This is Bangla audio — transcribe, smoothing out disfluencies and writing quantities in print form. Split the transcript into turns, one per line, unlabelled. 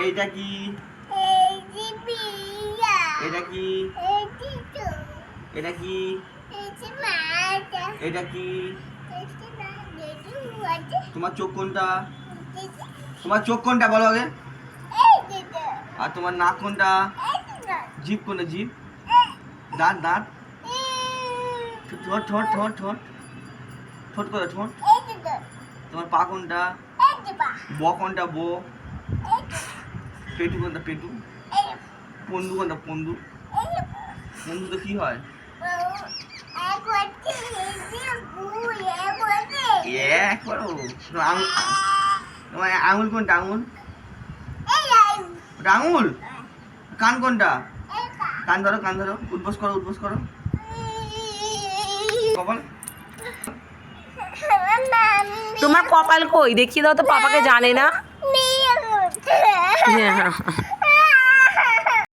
এইটা কি? এটা কি? এটা কি? এটা কি? তোমার চোখ কোনটা? তোমার চোখ কোনটা বলো আগে? আর তোমার নাক কোনটা? জিভ কোনটা? জিভ? দাঁত দাঁত? ঠোঁট ঠোঁট ঠোঁট ঠোঁট ঠোঁট কোনটা? ঠোঁট? তোমার পা কোনটা? ব কোনটা? ব? পেটু কোনটা? পেটু? পন্দু কোনটা? পন্দু? পন্দু তো কি হয়? করো। তোমার আঙুল কোনটা? আঙুল? ওটা আঙুল? কান কোনটা? কান ধরো, কান ধরো, উঠবোস করো, উঠবোস করো। কপাল?
তোমার কপাল কই দেখিয়ে দাও তো, পাপাকে জানে না।